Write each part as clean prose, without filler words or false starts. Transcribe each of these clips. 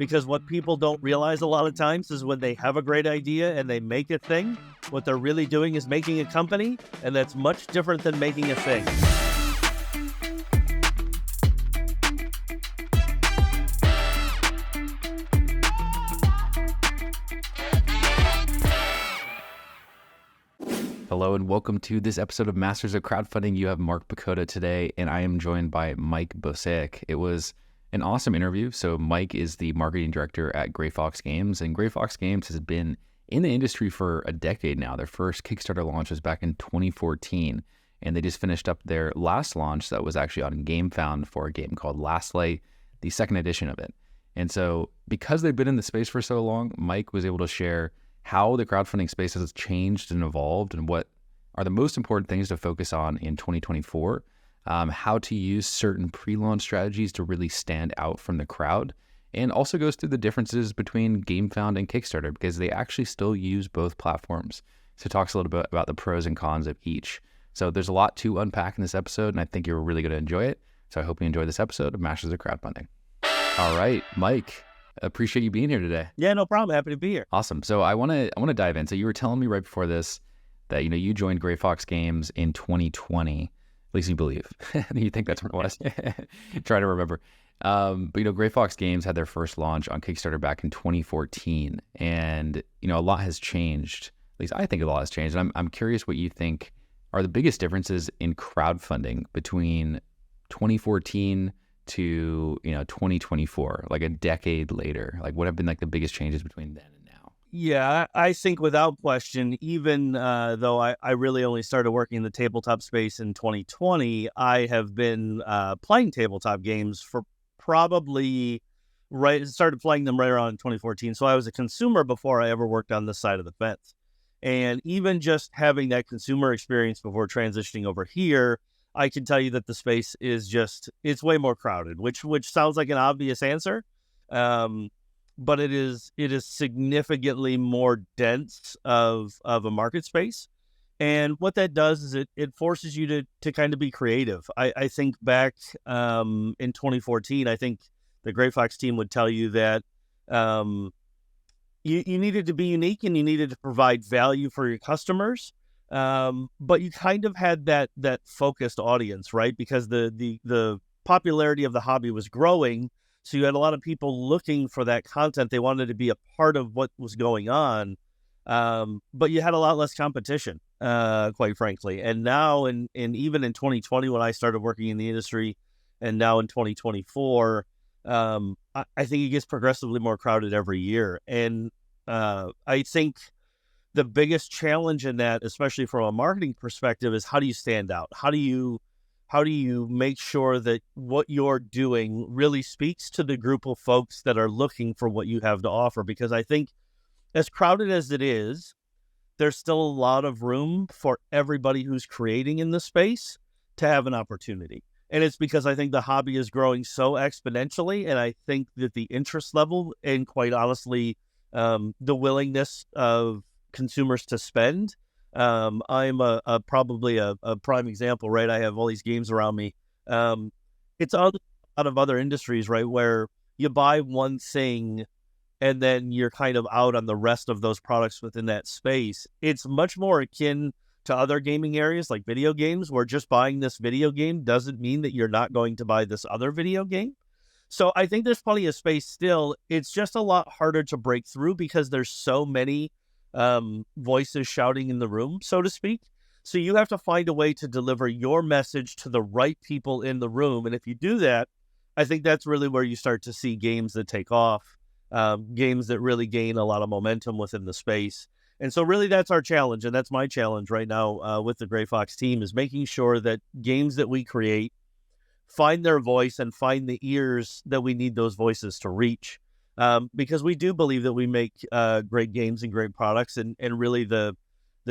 Because what people don't realize a lot of times is when they have a great idea and they make a thing, what they're really doing is making a company, and that's much different than making a thing. Hello and welcome to this episode of Masters of Crowdfunding. You have Mark Pecota today, and I am joined by Mike Boseak. It was an awesome interview. So Mike is the marketing director at Gray Fox Games, and Gray Fox Games has been in the industry for a decade now. Their first Kickstarter launch was back in 2014, and they just finished up their last launch that was actually on Gamefound for a game called Last Light, the second edition of it. And so because they've been in the space for so long, Mike was able to share how the crowdfunding space has changed and evolved and what are the most important things to focus on in 2024, how to use certain pre-launch strategies to really stand out from the crowd, and also goes through the differences between Gamefound and Kickstarter because they actually still use both platforms. So it talks a little bit about the pros and cons of each. So there's a lot to unpack in this episode, and I think you're really going to enjoy it. So I hope you enjoy this episode of Masters of Crowdfunding. All right, Mike, appreciate you being here today. Yeah, no problem. Happy to be here. Awesome. So I want to dive in. So you were telling me right before this that you joined Gray Fox Games in 2020. At least you believe. You think that's what it was. Try to remember. But Gray Fox Games had their first launch on Kickstarter back in 2014, and a lot has changed. At least I think a lot has changed. And I'm curious what you think are the biggest differences in crowdfunding between 2014 to 2024, like a decade later. Like what have been like the biggest changes between then and now? Yeah, I think without question, even though I really only started working in the tabletop space in 2020, I have been playing tabletop games for probably started playing them right around 2014. So I was a consumer before I ever worked on this side of the fence. And even just having that consumer experience before transitioning over here, I can tell you that the space is it's way more crowded, which sounds like an obvious answer. But it is significantly more dense of a market space. And what that does is it forces you to kind of be creative. I think back in 2014, I think the Gray Fox team would tell you that you needed to be unique and you needed to provide value for your customers. But you kind of had that focused audience, right? Because the popularity of the hobby was growing. So you had a lot of people looking for that content. They wanted to be a part of what was going on. But you had a lot less competition, quite frankly. And now, and even in 2020, when I started working in the industry, and now in 2024, I think it gets progressively more crowded every year. And I think the biggest challenge in that, especially from a marketing perspective, is how do you stand out? How do you make sure that what you're doing really speaks to the group of folks that are looking for what you have to offer? Because I think as crowded as it is, there's still a lot of room for everybody who's creating in the space to have an opportunity. And it's because I think the hobby is growing so exponentially. And I think that the interest level and quite honestly, the willingness of consumers to spend. I'm probably a prime example, right? I have all these games around me. It's out of other industries, right? Where you buy one thing and then you're kind of out on the rest of those products within that space. It's much more akin to other gaming areas like video games, where just buying this video game doesn't mean that you're not going to buy this other video game. So I think there's plenty of space still. It's just a lot harder to break through because there's so many voices shouting in the room, so to speak. So you have to find a way to deliver your message to the right people in the room. And if you do that, I think that's really where you start to see games that take off, games that really gain a lot of momentum within the space. And so really that's our challenge. And that's my challenge right now with the Gray Fox team, is making sure that games that we create find their voice and find the ears that we need those voices to reach. Because we do believe that we make great games and great products, and really the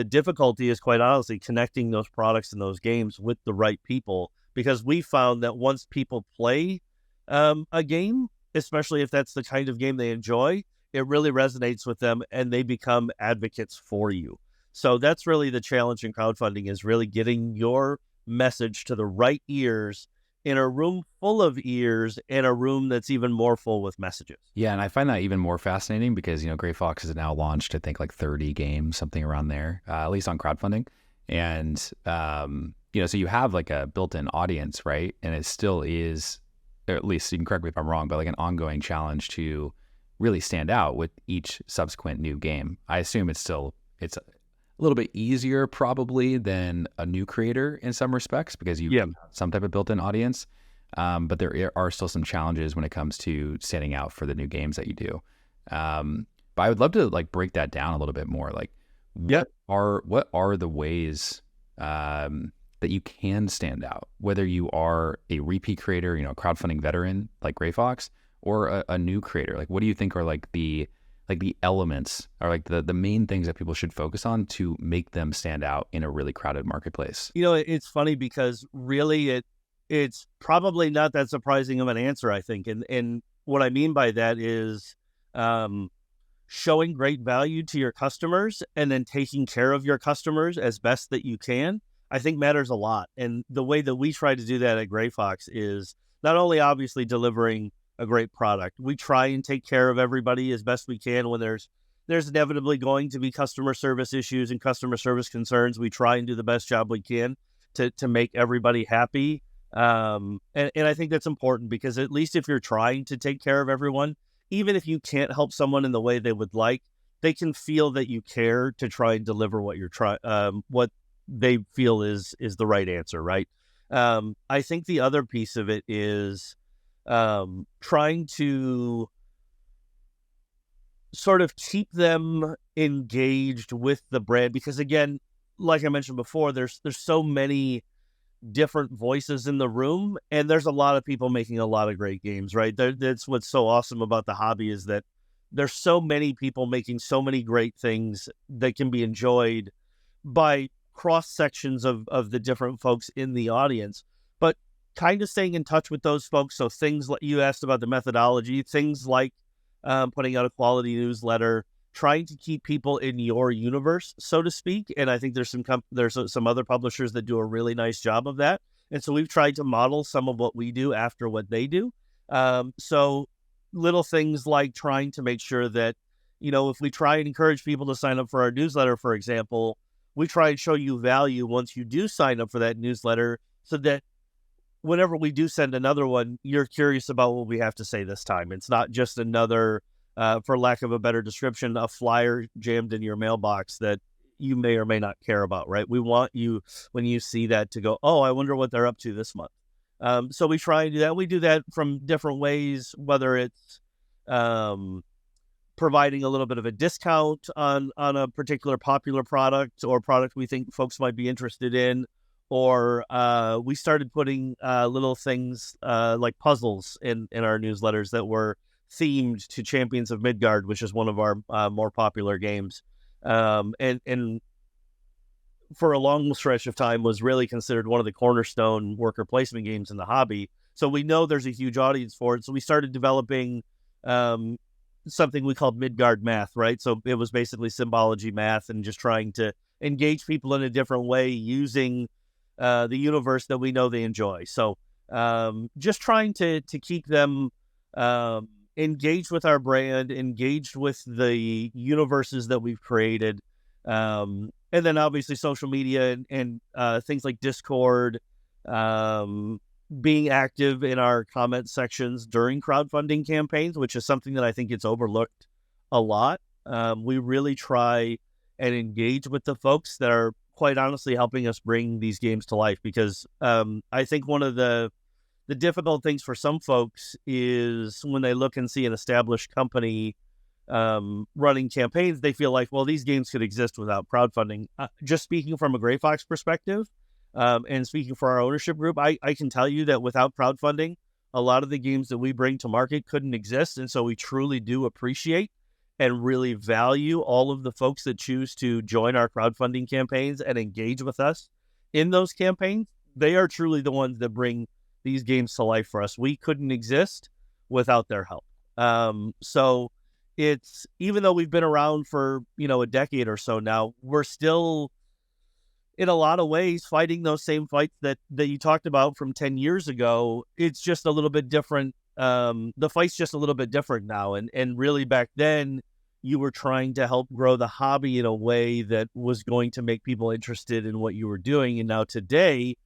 difficulty is quite honestly connecting those products and those games with the right people. Because we found that once people play a game, especially if that's the kind of game they enjoy, it really resonates with them and they become advocates for you. So that's really the challenge in crowdfunding, is really getting your message to the right ears in a room full of ears and a room that's even more full with messages. Yeah, and I find that even more fascinating because, Gray Fox has now launched, I think, like 30 games, something around there, at least on crowdfunding. And, so you have like a built-in audience, right? And it still is, or at least you can correct me if I'm wrong, but like an ongoing challenge to really stand out with each subsequent new game. I assume it's a little bit easier probably than a new creator in some respects because you have some type of built-in audience. But there are still some challenges when it comes to standing out for the new games that you do. But I would love to like break that down a little bit more. Like, what are the ways that you can stand out, whether you are a repeat creator, a crowdfunding veteran like Gray Fox, or a new creator? Like, what do you think are like the elements or like the main things that people should focus on to make them stand out in a really crowded marketplace? It's funny because really it's probably not that surprising of an answer, I think. And what I mean by that is showing great value to your customers and then taking care of your customers as best that you can, I think matters a lot. And the way that we try to do that at Gray Fox is not only obviously delivering a great product. We try and take care of everybody as best we can when there's inevitably going to be customer service issues and customer service concerns. We try and do the best job we can to make everybody happy. And I think that's important because at least if you're trying to take care of everyone, even if you can't help someone in the way they would like, they can feel that you care to try and deliver what they feel is the right answer, right? I think the other piece of it is trying to sort of keep them engaged with the brand because, again, like I mentioned before, there's so many different voices in the room, and there's a lot of people making a lot of great games, right? That's what's so awesome about the hobby is that there's so many people making so many great things that can be enjoyed by cross sections of the different folks in the audience, but kind of staying in touch with those folks. So things like you asked about the methodology, things like putting out a quality newsletter, trying to keep people in your universe, so to speak. And I think there's some other publishers that do a really nice job of that. And so we've tried to model some of what we do after what they do. So little things like trying to make sure that, if we try and encourage people to sign up for our newsletter, for example, we try and show you value once you do sign up for that newsletter so that whenever we do send another one, you're curious about what we have to say this time. It's not just another, for lack of a better description, a flyer jammed in your mailbox that you may or may not care about, right? We want you, when you see that, to go, oh, I wonder what they're up to this month. So we try and do that. We do that from different ways, whether it's providing a little bit of a discount on a particular popular product or product we think folks might be interested in, or we started putting little things like puzzles in our newsletters that were themed to Champions of Midgard, which is one of our more popular games, and for a long stretch of time was really considered one of the cornerstone worker placement games in the hobby. So we know there's a huge audience for it. So we started developing something we called Midgard math, right? So it was basically symbology math and just trying to engage people in a different way using the universe that we know they enjoy. So just trying to keep them engaged with our brand, engaged with the universes that we've created. And then obviously social media and things like Discord, being active in our comment sections during crowdfunding campaigns, which is something that I think gets overlooked a lot. We really try and engage with the folks that are quite honestly helping us bring these games to life, because I think one of the difficult things for some folks is when they look and see an established company running campaigns, they feel like, well, these games could exist without crowdfunding. Just speaking from a Gray Fox perspective, and speaking for our ownership group, I can tell you that without crowdfunding, a lot of the games that we bring to market couldn't exist. And so we truly do appreciate and really value all of the folks that choose to join our crowdfunding campaigns and engage with us in those campaigns. They are truly the ones that bring these games to life for us. We couldn't exist without their help. So it's, even though we've been around for, a decade or so now, we're still in a lot of ways, fighting those same fights that you talked about from 10 years ago. It's just a little bit different. The fight's just a little bit different now. And really back then, you were trying to help grow the hobby in a way that was going to make people interested in what you were doing. And now today,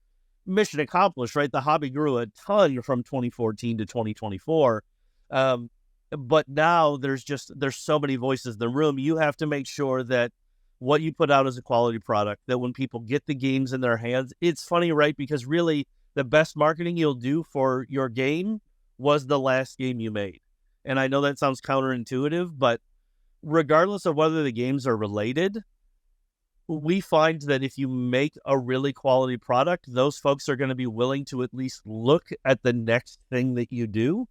mission accomplished, right? The hobby grew a ton from 2014 to 2024. But now there's so many voices in the room. You have to make sure that what you put out is a quality product, that when people get the games in their hands, it's funny, right? Because really the best marketing you'll do for your game was the last game you made. And I know that sounds counterintuitive, but regardless of whether the games are related, we find that if you make a really quality product, those folks are going to be willing to at least look at the next thing that you do.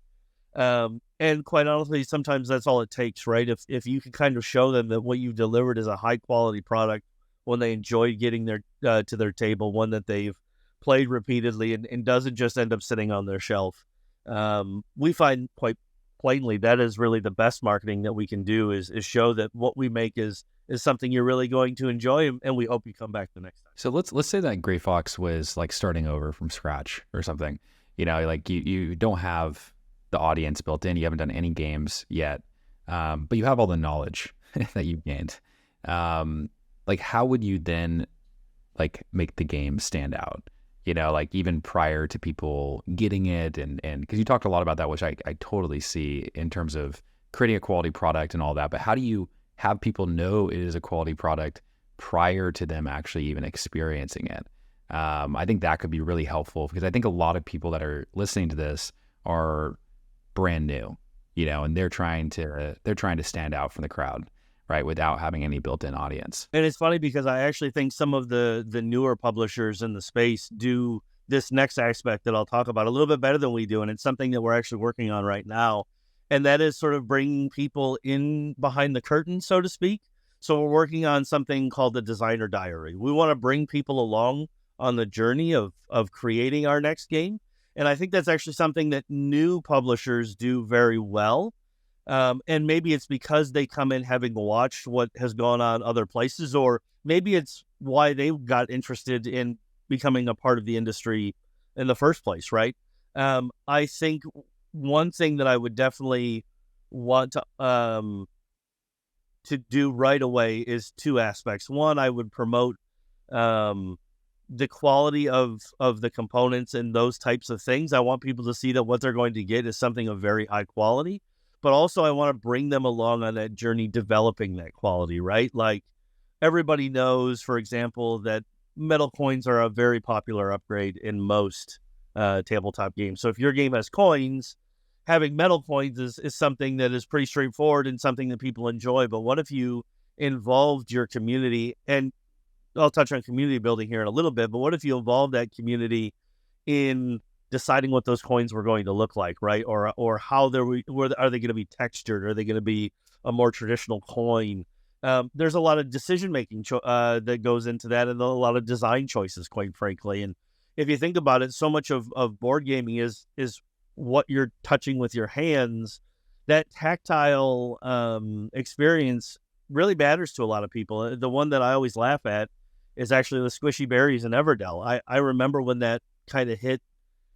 And quite honestly, sometimes that's all it takes, right? If you can kind of show them that what you've delivered is a high quality product, one they enjoy getting their to their table, one that they've played repeatedly and doesn't just end up sitting on their shelf. We find quite plainly that is really the best marketing that we can do is show that what we make is something you're really going to enjoy, and we hope you come back the next time. So let's say that Gray Fox was like starting over from scratch or something. Like you don't have the audience built in, you haven't done any games yet, but you have all the knowledge that you've gained. Like how would you then like make the game stand out? Like even prior to people getting it, and because you talked a lot about that, which I totally see in terms of creating a quality product and all that, but how do you have people know it is a quality product prior to them actually even experiencing it? I think that could be really helpful, because I think a lot of people that are listening to this are brand new, and they're trying to stand out from the crowd, right, without having any built-in audience. And it's funny because I actually think some of the newer publishers in the space do this next aspect that I'll talk about a little bit better than we do, and it's something that we're actually working on right now, and that is sort of bringing people in behind the curtain, so to speak. So we're working on something called the Designer Diary. We want to bring people along on the journey of creating our next game, and I think that's actually something that new publishers do very well. And maybe it's because they come in having watched what has gone on other places, or maybe it's why they got interested in becoming a part of the industry in the first place, right? I think one thing that I would definitely want to do right away is two aspects. One, I would promote the quality of the components and those types of things. I want people to see that what they're going to get is something of very high quality. But also I want to bring them along on that journey, developing that quality, right? Like everybody knows, for example, that metal coins are a very popular upgrade in most tabletop games. So if your game has coins, having metal coins is something that is pretty straightforward and something that people enjoy. But what if you involved your community, and I'll touch on community building here in a little bit, but what if you involve that community in deciding what those coins were going to look like, right? Or how are they going to be textured? Are they going to be a more traditional coin? There's a lot of decision making that goes into that, and a lot of design choices, quite frankly. And if you think about it, so much of board gaming is what you're touching with your hands. That tactile experience really matters to a lot of people. The one that I always laugh at is actually the squishy berries in Everdell. I remember when that kind of hit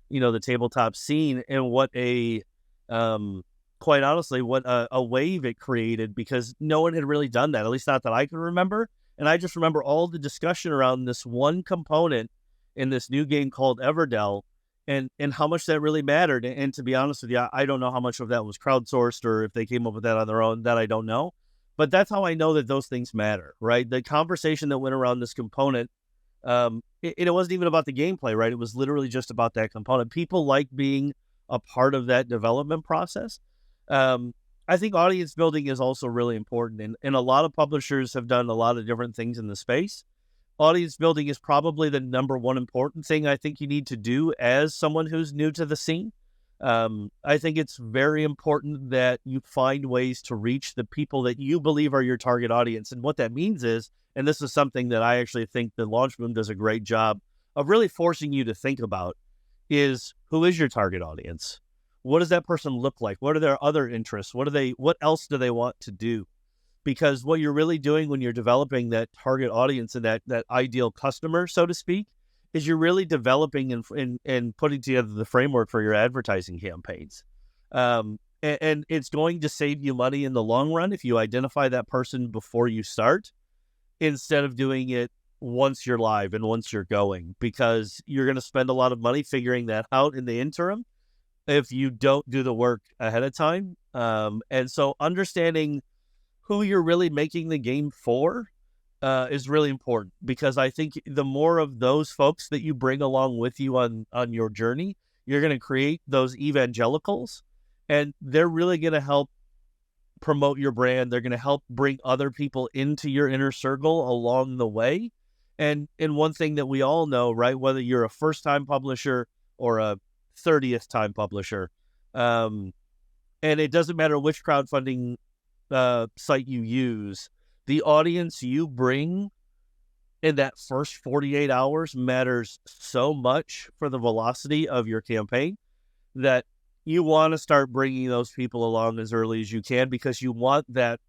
the tabletop scene, and what quite honestly, what a wave it created, because no one had really done that, at least not that I can remember. And I just remember all the discussion around this one component in this new game called Everdell, and how much that really mattered. And to be honest with you, I don't know how much of that was crowdsourced, or if they came up with that on their own, that I don't know. But that's how I know that those things matter, right? The conversation that went around this component, it wasn't even about the gameplay, right? It was literally just about that component. People like being a part of that development process. I think audience building is also really important, and a lot of publishers have done a lot of different things in the space. Audience building is probably the number one important thing I think you need to do as someone who's new to the scene. I think it's very important that you find ways to reach the people that you believe are your target audience. And what that means is, and this is something that I actually think the Launch Boom does a great job of really forcing you to think about, is who is your target audience? What does that person look like? What are their other interests? What else do they want to do? because what you're really doing when you're developing that target audience and that ideal customer, so to speak, is you're really developing and putting together the framework for your advertising campaigns. And it's going to save you money in the long run if you identify that person before you start, instead of doing it once you're live and once you're going, because you're going to spend a lot of money figuring that out in the interim if you don't do the work ahead of time. And so understanding who you're really making the game for is really important, because I think the more of those folks that you bring along with you on your journey, you're going to create those evangelicals, and they're really going to help promote your brand. They're going to help bring other people into your inner circle along the way. And one thing that we all know, right, whether you're a first-time publisher or a 30th time publisher, and it doesn't matter which crowdfunding site you use, the audience you bring in that first 48 hours matters so much for the velocity of your campaign, that you want to start bringing those people along as early as you can, because you want that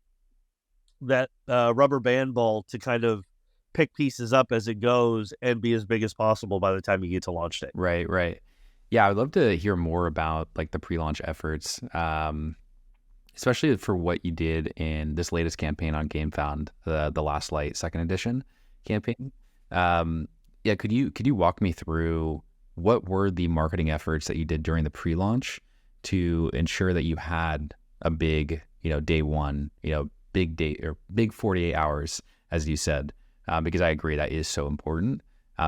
rubber band ball to kind of pick pieces up as it goes and be as big as possible by the time you get to launch day. Right. Yeah, I'd love to hear more about like the pre-launch efforts, especially for what you did in this latest campaign on Gamefound, the Last Light second edition campaign. Yeah, could you walk me through what were the marketing efforts that you did during the pre-launch to ensure that you had a big, day one, big day or big 48 hours, as you said, because I agree that is so important.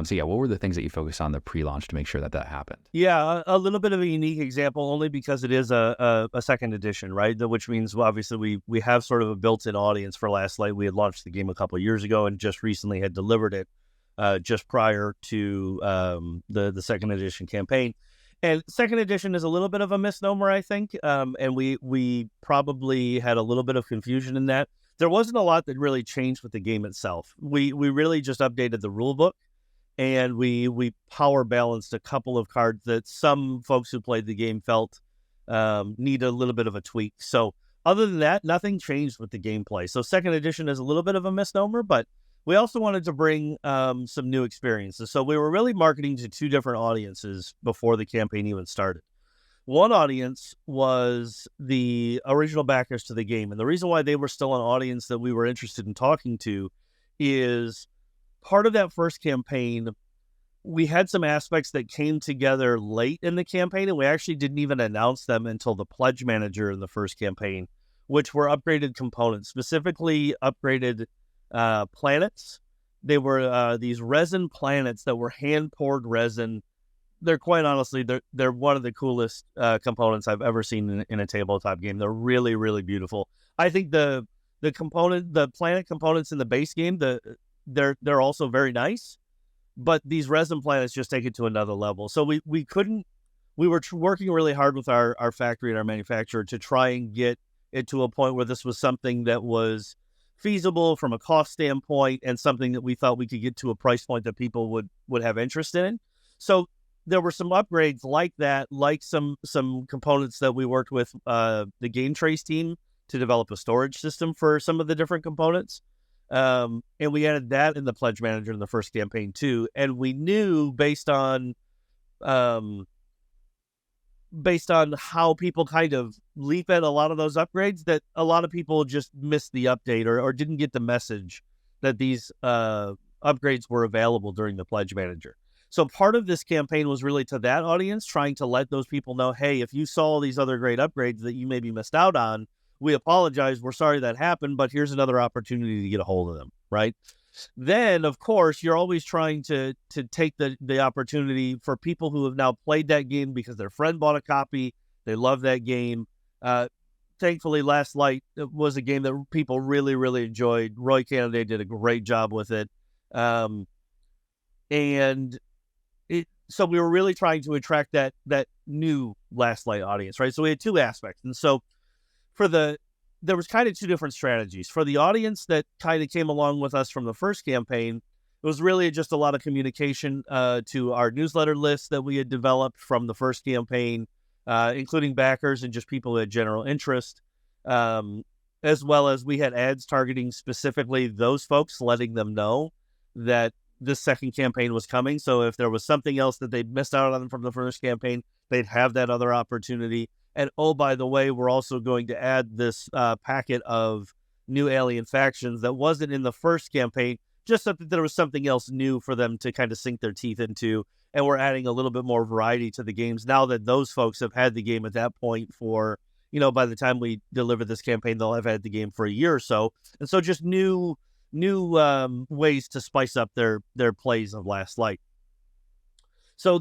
So yeah, what were the things that you focused on the pre-launch to make sure that happened? Yeah, a little bit of a unique example, only because it is a second edition, right? Which means, well, obviously we have sort of a built-in audience for Last Light. We had launched the game a couple of years ago and just recently had delivered it just prior to the second edition campaign. And second edition is a little bit of a misnomer, I think, and we probably had a little bit of confusion in that. There wasn't a lot that really changed with the game itself. We really just updated the rule book, and we power balanced a couple of cards that some folks who played the game felt need a little bit of a tweak. So other than that, nothing changed with the gameplay. So second edition is a little bit of a misnomer, but we also wanted to bring some new experiences. So we were really marketing to two different audiences before the campaign even started. One audience was the original backers to the game. And the reason why they were still an audience that we were interested in talking to is part of that first campaign, we had some aspects that came together late in the campaign, and we actually didn't even announce them until the pledge manager in the first campaign, which were upgraded components, specifically upgraded planets. They were these resin planets that were hand-poured resin. They're quite honestly, they're one of the coolest components I've ever seen in a tabletop game. They're really, really beautiful. I think the planet components in the base game, they're also very nice, but these resin planets just take it to another level. So we were working really hard with our factory and our manufacturer to try and get it to a point where this was something that was feasible from a cost standpoint and something that we thought we could get to a price point that people would have interest in. So there were some upgrades like that, like some components that we worked with the Game Trace team to develop a storage system for some of the different components. And we added that in the pledge manager in the first campaign too. And we knew based on how people kind of leap at a lot of those upgrades that a lot of people just missed the update or didn't get the message that these upgrades were available during the pledge manager. So part of this campaign was really to that audience, trying to let those people know, hey, if you saw these other great upgrades that you maybe missed out on, we apologize. We're sorry that happened, but here's another opportunity to get a hold of them, right? Then, of course, you're always trying to take the opportunity for people who have now played that game because their friend bought a copy. They love that game. Thankfully, Last Light was a game that people really, really enjoyed. Roy Kennedy did a great job with it. So we were really trying to attract that new Last Light audience, right? So we had two aspects. And so there was kind of two different strategies. For the audience that kind of came along with us from the first campaign, it was really just a lot of communication to our newsletter list that we had developed from the first campaign, including backers and just people who had general interest. as well as we had ads targeting specifically those folks, letting them know that this second campaign was coming. So if there was something else that they'd missed out on from the first campaign, they'd have that other opportunity. And oh, by the way, we're also going to add this packet of new alien factions that wasn't in the first campaign, just so that there was something else new for them to kind of sink their teeth into. And we're adding a little bit more variety to the games now that those folks have had the game at that point for, by the time we deliver this campaign, they'll have had the game for a year or so. And so just new ways to spice up their plays of Last Light. So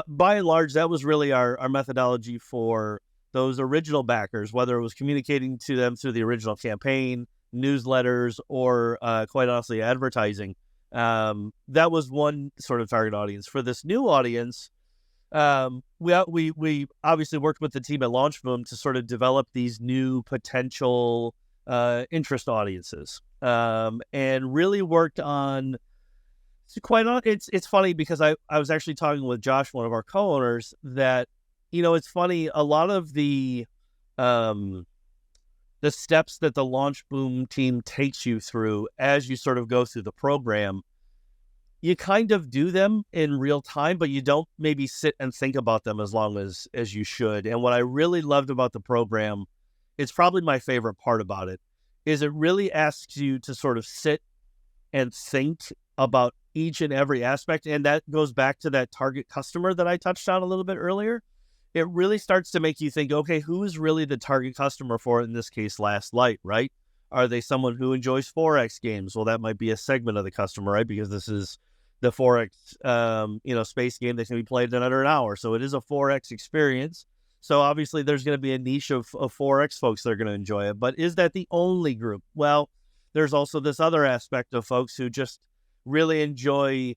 by and large, that was really our methodology for those original backers, whether it was communicating to them through the original campaign, newsletters, or quite honestly, advertising. That was one sort of target audience. For this new audience, we obviously worked with the team at LaunchBoom to sort of develop these new potential interest audiences, and really worked on. It's funny because I was actually talking with Josh, one of our co-owners, that it's funny, a lot of the steps that the LaunchBoom team takes you through as you sort of go through the program, you kind of do them in real time, but you don't maybe sit and think about them as long as you should. And what I really loved about the program, it's probably my favorite part about it, is it really asks you to sort of sit and think about each and every aspect. And that goes back to that target customer that I touched on a little bit earlier. It really starts to make you think, okay, who is really the target customer for, in this case, Last Light, right? Are they someone who enjoys 4X games? Well, that might be a segment of the customer, right? Because this is the 4X, space game that can be played in under an hour. So it is a 4X experience. So obviously there's going to be a niche of 4X folks that are going to enjoy it. But is that the only group? Well, there's also this other aspect of folks who just really enjoy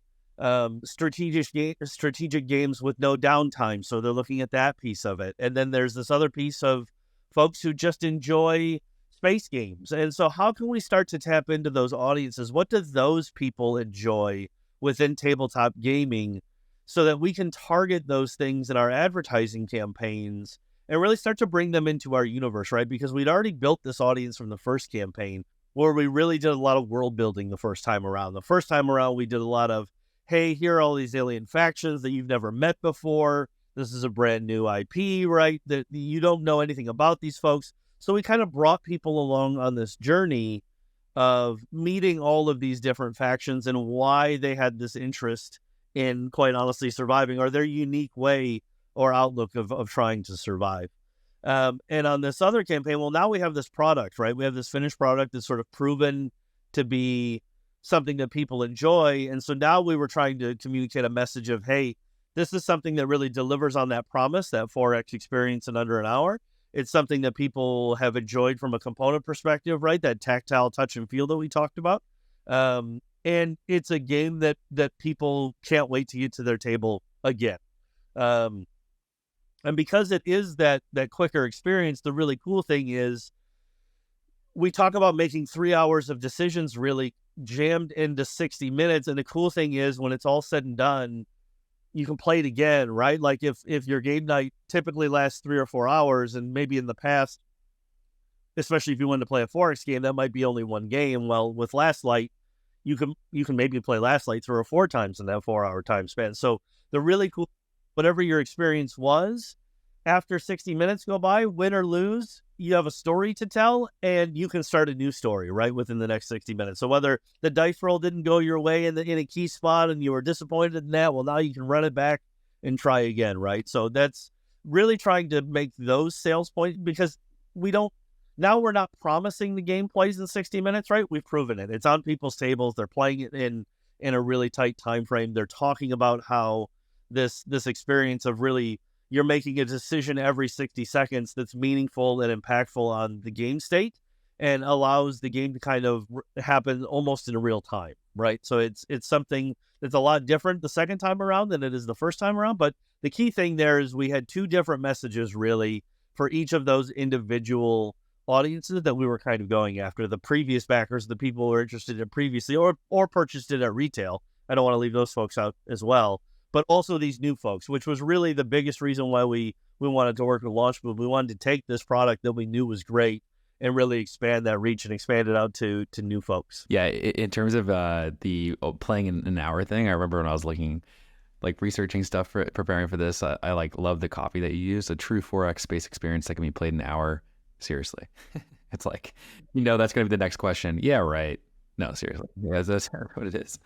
strategic games with no downtime. So they're looking at that piece of it. And then there's this other piece of folks who just enjoy space games. And so how can we start to tap into those audiences? What do those people enjoy within tabletop gaming, so that we can target those things in our advertising campaigns and really start to bring them into our universe, right? Because we'd already built this audience from the first campaign, where we really did a lot of world building the first time around. The first time around, we did a lot of, hey, here are all these alien factions that you've never met before. This is a brand new IP, right? That you don't know anything about these folks. So we kind of brought people along on this journey of meeting all of these different factions and why they had this interest in, quite honestly, surviving, or their unique way or outlook of trying to survive. And on this other campaign, well, now we have this product, right? We have this finished product that's sort of proven to be something that people enjoy. And so now we were trying to communicate a message of, hey, this is something that really delivers on that promise, that 4X experience in under an hour. It's something that people have enjoyed from a component perspective, right? That tactile touch and feel that we talked about. And it's a game that people can't wait to get to their table again. And because it is that quicker experience, the really cool thing is we talk about making 3 hours of decisions really jammed into 60 minutes. And the cool thing is, when it's all said and done, you can play it again, right? Like if your game night typically lasts 3 or 4 hours, and maybe in the past, especially if you wanted to play a 4X game, that might be only one game. Well, with Last Light, you can maybe play Last Light 3 or 4 times in that 4-hour time span. So the really cool, whatever your experience was, after 60 minutes go by, win or lose, you have a story to tell, and you can start a new story right within the next 60 minutes. So whether the dice roll didn't go your way in a key spot and you were disappointed in that, well, now you can run it back and try again, right? So that's really trying to make those sales points, because now we're not promising the game plays in 60 minutes, right? We've proven it. It's on people's tables. They're playing it in a really tight time frame. They're talking about how this experience of really, you're making a decision every 60 seconds that's meaningful and impactful on the game state, and allows the game to kind of happen almost in real time, right? So it's something that's a lot different the second time around than it is the first time around. But the key thing there is we had 2 different messages really for each of those individual audiences that we were kind of going after. The previous backers, the people who were interested in previously or purchased it at retail. I don't want to leave those folks out as well. But also these new folks, which was really the biggest reason why we wanted to work with LaunchBoom. We wanted to take this product that we knew was great and really expand that reach and expand it out to new folks. Yeah, in terms of the playing in an hour thing, I remember when I was looking, like researching stuff for preparing for this, I like love the copy that you use, a true 4X space experience that can be played in an hour. Seriously. It's like, that's going to be the next question. Yeah, right. No, seriously. Yeah, that's what it is.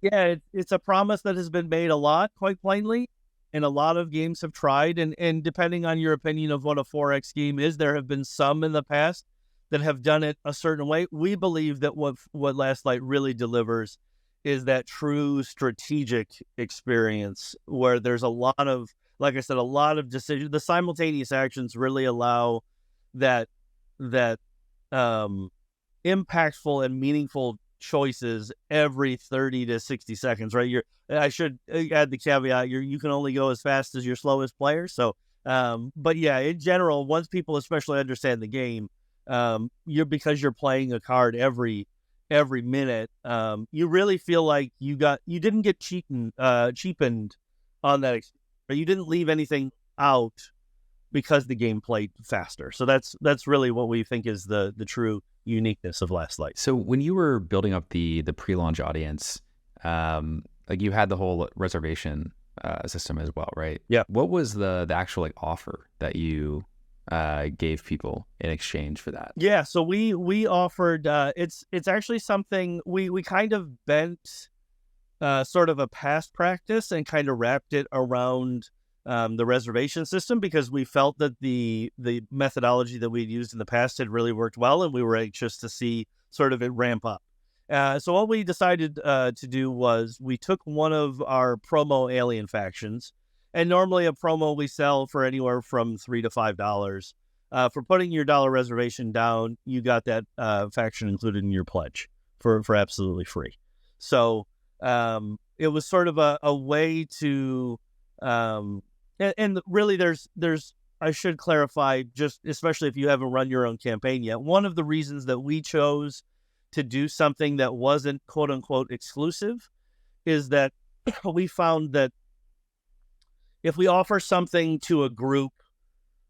Yeah, it's a promise that has been made a lot, quite plainly, and a lot of games have tried. And depending on your opinion of what a 4X game is, there have been some in the past that have done it a certain way. We believe that what Last Light really delivers is that true strategic experience where there's a lot of, like I said, a lot of decisions. The simultaneous actions really allow that impactful and meaningful choices every 30 to 60 seconds, right? I should add the caveat, you can only go as fast as your slowest player. So, but yeah, in general, once people especially understand the game, because you're playing a card every minute, you really feel like you didn't get cheapened on that experience, or you didn't leave anything out because the game played faster. So that's really what we think is the true uniqueness of Last Light. So when you were building up the pre-launch audience, like you had the whole reservation system as well, right? Yeah. What was the actual like offer that you gave people in exchange for that? Yeah, so we offered it's actually something we kind of bent sort of a past practice and kind of wrapped it around the reservation system, because we felt that the methodology that we'd used in the past had really worked well, and we were anxious to see sort of it ramp up. So what we decided to do was we took one of our promo alien factions, and normally a promo we sell for anywhere from $3 to $5. For putting your dollar reservation down, you got that faction included in your pledge for absolutely free. So it was sort of a way to and really there's I should clarify, just especially if you haven't run your own campaign yet, one of the reasons that we chose to do something that wasn't quote unquote exclusive is that we found that if we offer something to a group,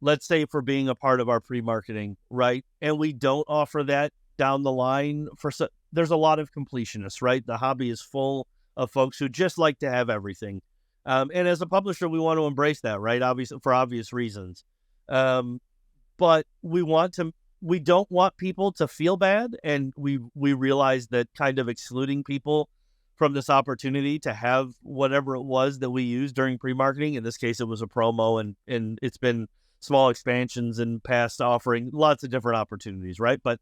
let's say for being a part of our pre-marketing, right, and we don't offer that down the line, there's a lot of completionists, right? The hobby is full of folks who just like to have everything. And as a publisher, we want to embrace that, right? Obviously, for obvious reasons. But we don't want people to feel bad. And we realize that kind of excluding people from this opportunity to have whatever it was that we used during pre-marketing, in this case, it was a promo, and it's been small expansions and past offering, lots of different opportunities, right? But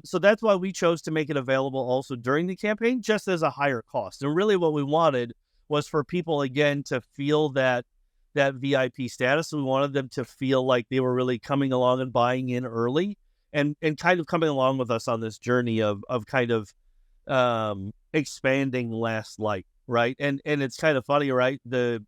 so that's why we chose to make it available also during the campaign, just as a higher cost. And really what we wanted was for people, again, to feel that VIP status. We wanted them to feel like they were really coming along and buying in early and kind of coming along with us on this journey of kind of expanding Last Light, right? And it's kind of funny, right? The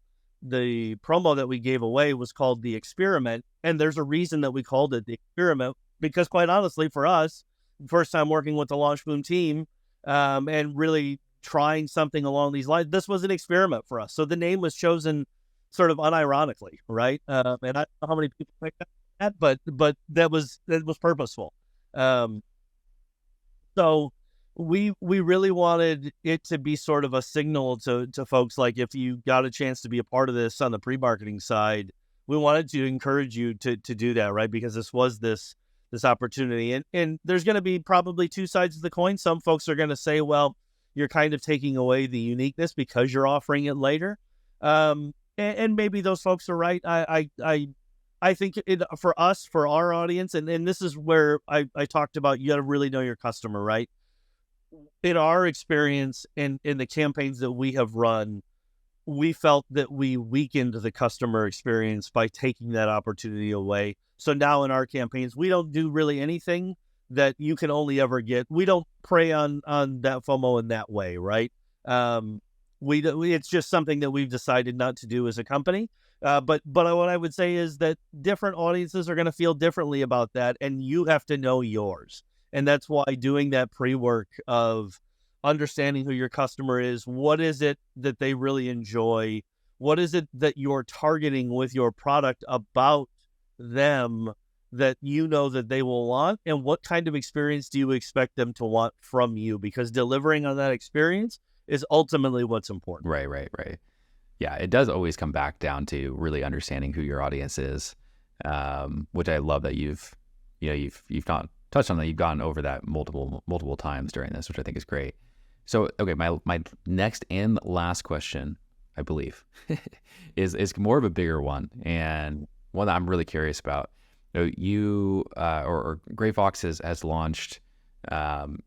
promo that we gave away was called The Experiment, and there's a reason that we called it The Experiment, because quite honestly, for us, first time working with the Launch Boom team, and really trying something along these lines, this was an experiment for us. So the name was chosen sort of unironically, right? And I don't know how many people picked up that, but that was purposeful. So we really wanted it to be sort of a signal to folks, like if you got a chance to be a part of this on the pre-marketing side, we wanted to encourage you to do that, right? Because this was this opportunity. And there's going to be probably two sides of the coin. Some folks are going to say, well, you're kind of taking away the uniqueness because you're offering it later. And maybe those folks are right. I think for us, for our audience, and this is where I talked about, you got to really know your customer, right? In our experience in the campaigns that we have run, we felt that we weakened the customer experience by taking that opportunity away. So now in our campaigns, we don't do really anything that you can only ever get. We don't prey on that FOMO in that way, right? It's just something that we've decided not to do as a company. But what I would say is that different audiences are going to feel differently about that, and you have to know yours. And that's why doing that pre-work of understanding who your customer is, what is it that they really enjoy, what is it that you're targeting with your product about them that you know that they will want, and what kind of experience do you expect them to want from you? Because delivering on that experience is ultimately what's important. Right. Yeah, it does always come back down to really understanding who your audience is, which I love that you've not touched on that. You've gone over that multiple times during this, which I think is great. So, okay, my next and last question, I believe, is more of a bigger one, and one that I'm really curious about. Or Gray Fox has launched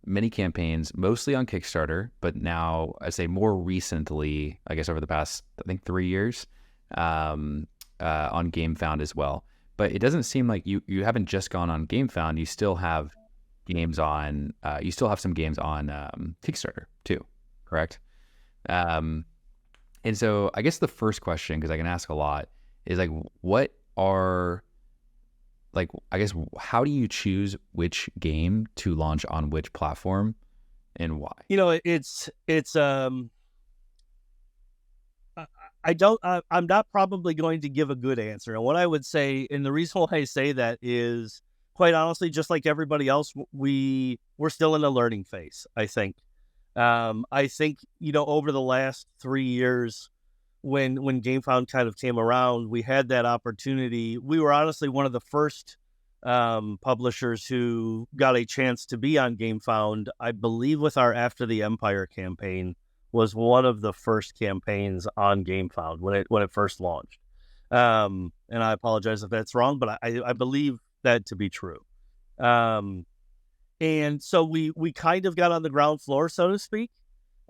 many campaigns, mostly on Kickstarter, but now I say more recently, I guess over the past, I think 3 years, on Gamefound as well. But it doesn't seem like you haven't just gone on Gamefound. You still have some games on Kickstarter too, correct? And so I guess the first question, because I can ask a lot, is like, how do you choose which game to launch on which platform and why? I'm not probably going to give a good answer. And what I would say, and the reason why I say that is, quite honestly, just like everybody else, we're still in a learning phase, I think. I think, over the last 3 years, when Gamefound kind of came around, we had that opportunity. We were honestly one of the first publishers who got a chance to be on Gamefound. I believe with our After the Empire campaign was one of the first campaigns on Gamefound when it first launched. And I apologize if that's wrong, but I believe that to be true. And so we kind of got on the ground floor, so to speak.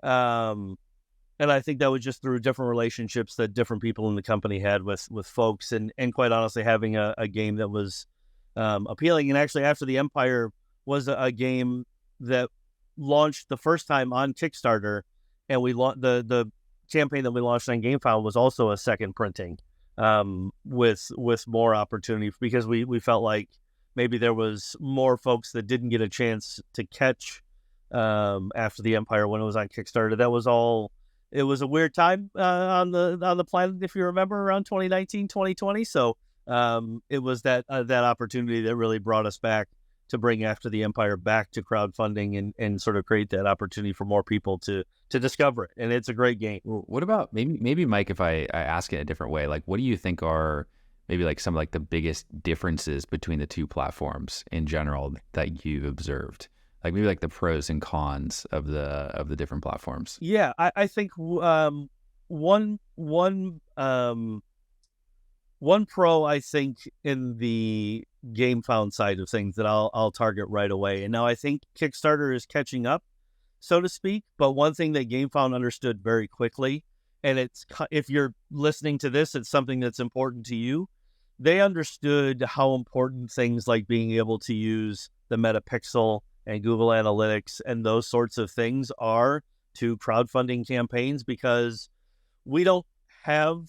And I think that was just through different relationships that different people in the company had with folks, and quite honestly, having a game that was appealing. And actually, After the Empire was a game that launched the first time on Kickstarter, and the campaign that we launched on Gamefound was also a second printing with more opportunity, because we felt like maybe there was more folks that didn't get a chance to catch After the Empire when it was on Kickstarter. That was all. It was a weird time on the planet, if you remember, around 2019, 2020. So it was that opportunity that really brought us back to bring After the Empire back to crowdfunding and sort of create that opportunity for more people to discover it. And it's a great game. What about maybe Mike, if I ask it a different way, like what do you think are maybe like some of like the biggest differences between the two platforms in general that you've observed? Like maybe like the pros and cons of the different platforms. Yeah, I think one pro, I think, in the Gamefound side of things that I'll target right away. And now I think Kickstarter is catching up, so to speak. But one thing that Gamefound understood very quickly, and if you're listening to this, it's something that's important to you. They understood how important things like being able to use the Metapixel and Google Analytics and those sorts of things are to crowdfunding campaigns, because we don't have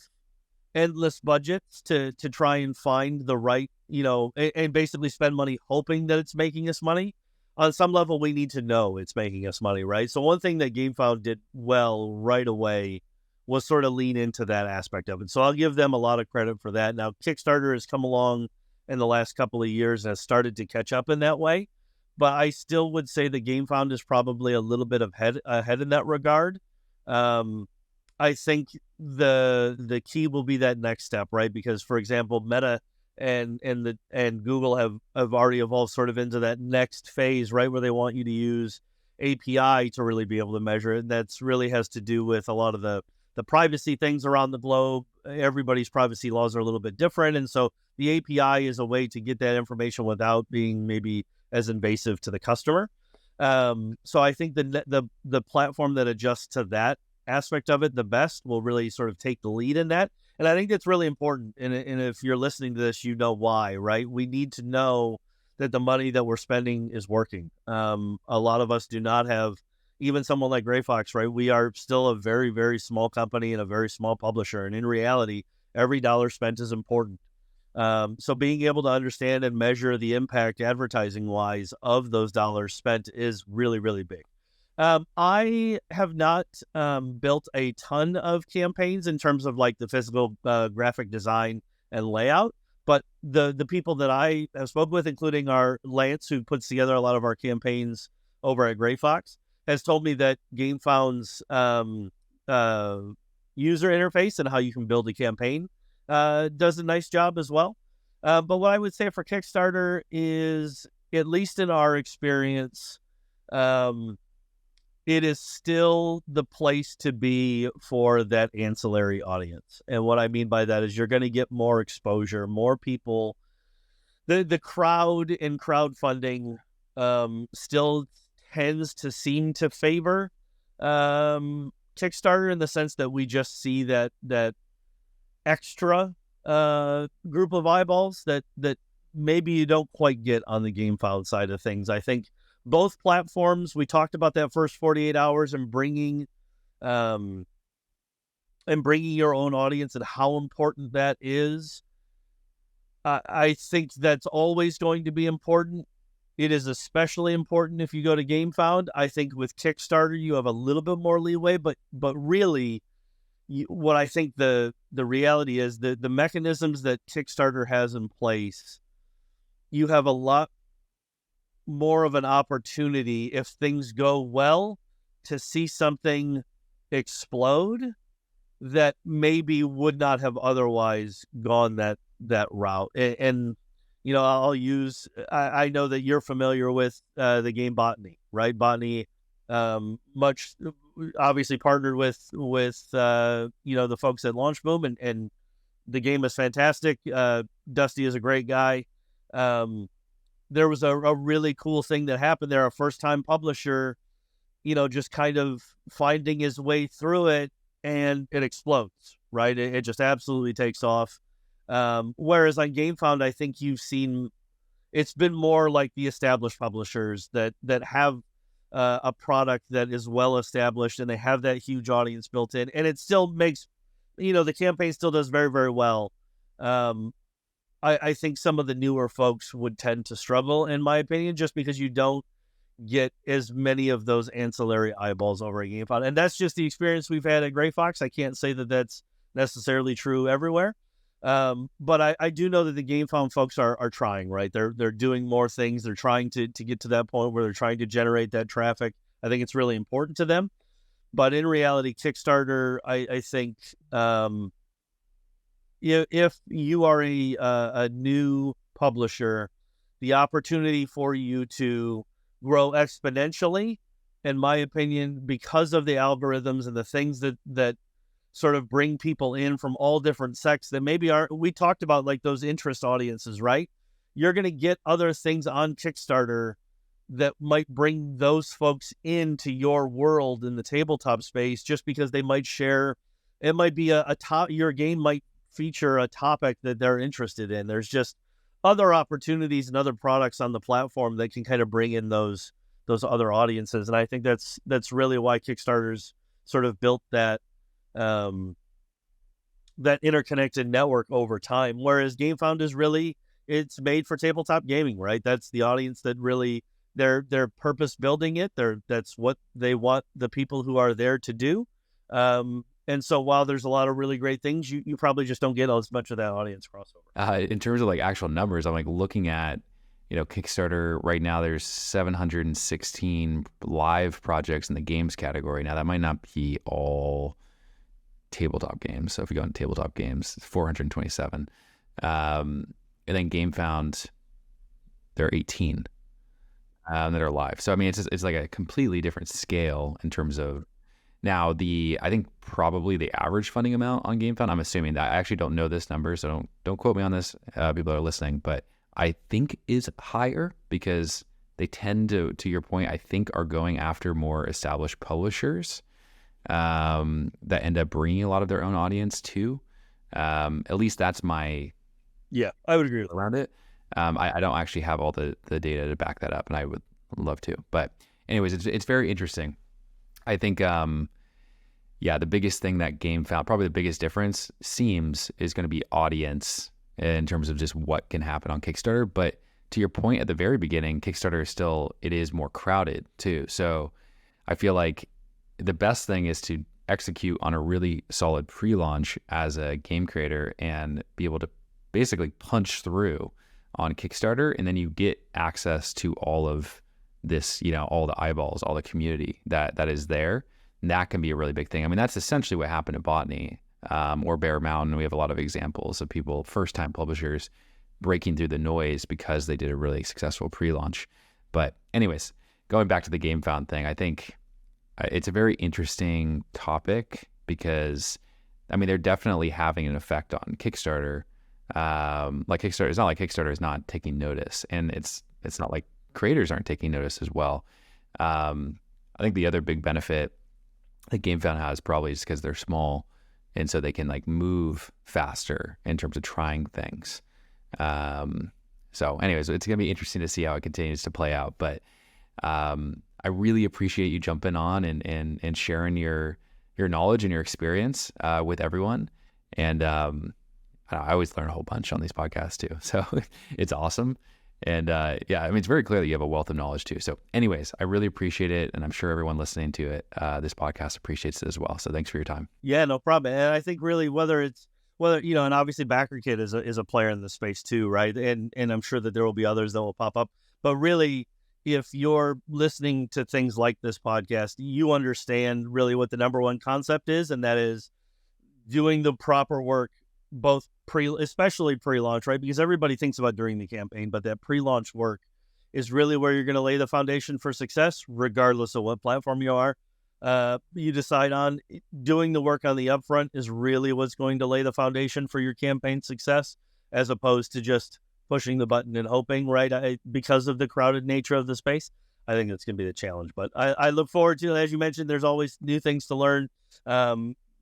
endless budgets to try and find the right, and basically spend money hoping that it's making us money. On some level, we need to know it's making us money, right? So one thing that Gamefound did well right away was sort of lean into that aspect of it. So I'll give them a lot of credit for that. Now, Kickstarter has come along in the last couple of years and has started to catch up in that way. But I still would say the Gamefound is probably a little bit ahead in that regard. I think the key will be that next step, right? Because, for example, Meta and Google have already evolved sort of into that next phase, right, where they want you to use API to really be able to measure it. And that's really has to do with a lot of the privacy things around the globe. Everybody's privacy laws are a little bit different, and so the API is a way to get that information without being maybe as invasive to the customer. So I think the platform that adjusts to that aspect of it the best will really sort of take the lead in that. And I think that's really important. And if you're listening to this, you know why, right? We need to know that the money that we're spending is working. A lot of us do not have, even someone like Gray Fox, right? We are still a very, very small company and a very small publisher. And in reality, every dollar spent is important. So being able to understand and measure the impact advertising wise of those dollars spent is really, really big. I have not built a ton of campaigns in terms of like the physical graphic design and layout, But the people that I have spoken with, including our Lance, who puts together a lot of our campaigns over at Gray Fox, has told me that Gamefound's user interface and how you can build a campaign does a nice job as well. But what I would say for Kickstarter is, at least in our experience, it is still the place to be for that ancillary audience. And what I mean by that is you're going to get more exposure, more people. The crowd in crowdfunding still tends to seem to favor Kickstarter, in the sense that we just see that extra group of eyeballs that maybe you don't quite get on the Gamefound side of things. I think both platforms, we talked about that first 48 hours and bringing your own audience and how important that is. I think that's always going to be important. It is especially important if you go to Gamefound. I think with Kickstarter, you have a little bit more leeway, but really, what I think the reality is that the mechanisms that Kickstarter has in place, you have a lot more of an opportunity, if things go well, to see something explode that maybe would not have otherwise gone that route. And I'll use, I know that you're familiar with the game Botany, right? Botany, much obviously partnered with the folks at Launch Boom, and the game is fantastic. Dusty is a great guy. There was a really cool thing that happened there. A first-time publisher, just kind of finding his way through it, and it explodes, right? It just absolutely takes off. Whereas on Gamefound, I think you've seen it's been more like the established publishers that have a product that is well established, and they have that huge audience built in, and it still makes, the campaign still does very, very well. I think some of the newer folks would tend to struggle, in my opinion, just because you don't get as many of those ancillary eyeballs over at Gamefound. And that's just the experience we've had at Gray Fox. I can't say that that's necessarily true everywhere. But I do know that the Gamefound folks are trying, right? They're doing more things. They're trying to get to that point where they're trying to generate that traffic. I think it's really important to them. But in reality, Kickstarter, I think, if you are a new publisher, the opportunity for you to grow exponentially, in my opinion, because of the algorithms and the things that sort of bring people in from all different sects that maybe we talked about, like those interest audiences, right? You're going to get other things on Kickstarter that might bring those folks into your world in the tabletop space, just because they might share. It might be your game might feature a topic that they're interested in. There's just other opportunities and other products on the platform that can kind of bring in those other audiences. And I think that's really why Kickstarter's sort of built that interconnected network over time. Whereas Gamefound is really, it's made for tabletop gaming, right? That's the audience that really they're purpose building it. That's what they want the people who are there to do. And so while there's a lot of really great things, you probably just don't get as much of that audience crossover. In terms of like actual numbers, I'm like looking at, Kickstarter right now, there's 716 live projects in the games category. Now that might not be all tabletop games. So if you go into tabletop games, it's 427. And then Gamefound, there are 18 that are live. So I mean, it's like a completely different scale in terms of. Now, I think probably the average funding amount on Gamefound, I'm assuming that, I actually don't know this number, so don't quote me on this, people that are listening, but I think is higher because they tend to your point, I think are going after more established publishers that end up bringing a lot of their own audience too. At least that's my... Yeah, I would agree with around it. I don't actually have all the data to back that up, and I would love to. But anyways, it's very interesting. I think, the biggest thing that Gamefound, probably the biggest difference is going to be audience in terms of just what can happen on Kickstarter. But to your point at the very beginning, Kickstarter it is more crowded too. So I feel like the best thing is to execute on a really solid pre-launch as a game creator and be able to basically punch through on Kickstarter, and then you get access to all of this, all the eyeballs, all the community that is there. And that can be a really big thing. I mean, that's essentially what happened at Botany or Bear Mountain. We have a lot of examples of people, first-time publishers, breaking through the noise because they did a really successful pre-launch. But anyways, going back to the Gamefound thing, I think it's a very interesting topic because, I mean, they're definitely having an effect on Kickstarter. Like Kickstarter, it's not like Kickstarter is not taking notice, and it's not like creators aren't taking notice as well. I think the other big benefit that Gamefound has probably is because they're small, and so they can like move faster in terms of trying things. So anyways, it's going to be interesting to see how it continues to play out. But I really appreciate you jumping on and sharing your knowledge and your experience with everyone. And I always learn a whole bunch on these podcasts too. So it's awesome. And yeah, I mean, it's very clear that you have a wealth of knowledge too. So anyways, I really appreciate it. And I'm sure everyone listening to it, this podcast appreciates it as well. So thanks for your time. Yeah, no problem. And I think really whether, and obviously BackerKit is a player in the space too, right? And I'm sure that there will be others that will pop up. But really, if you're listening to things like this podcast, you understand really what the number one concept is, and that is doing the proper work, both especially pre-launch, right? Because everybody thinks about during the campaign, but that pre-launch work is really where you're going to lay the foundation for success, regardless of what platform you are. You decide on. Doing the work on the upfront is really what's going to lay the foundation for your campaign success, as opposed to just pushing the button and hoping, right? Because of the crowded nature of the space, I think that's going to be the challenge. But I look forward to, as you mentioned, there's always new things to learn.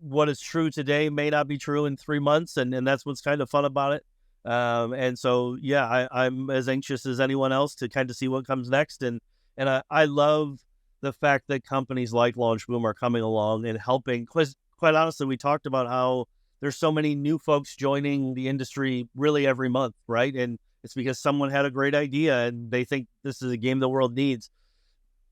What is true today may not be true in 3 months, and that's what's kind of fun about it. And so, yeah, I'm as anxious as anyone else to kind of see what comes next. And I love the fact that companies like LaunchBoom are coming along and helping. Because quite honestly, we talked about how there's so many new folks joining the industry really every month, right? And it's because someone had a great idea and they think this is a game the world needs.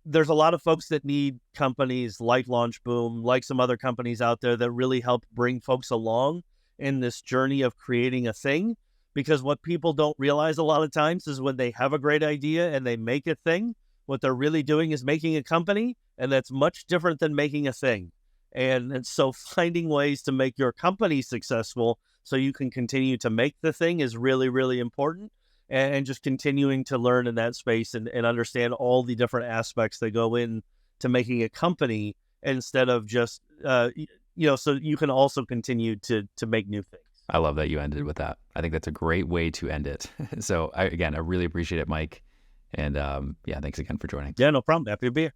There's a lot of folks that need companies like LaunchBoom, like some other companies out there that really help bring folks along in this journey of creating a thing. Because what people don't realize a lot of times is when they have a great idea and they make a thing, what they're really doing is making a company, and that's much different than making a thing. And so finding ways to make your company successful so you can continue to make the thing is really, really important. And just continuing to learn in that space and understand all the different aspects that go in to making a company instead of just, so you can also continue to make new things. I love that you ended with that. I think that's a great way to end it. So I really appreciate it, Mike. And yeah, thanks again for joining. Yeah, no problem. Happy to be here.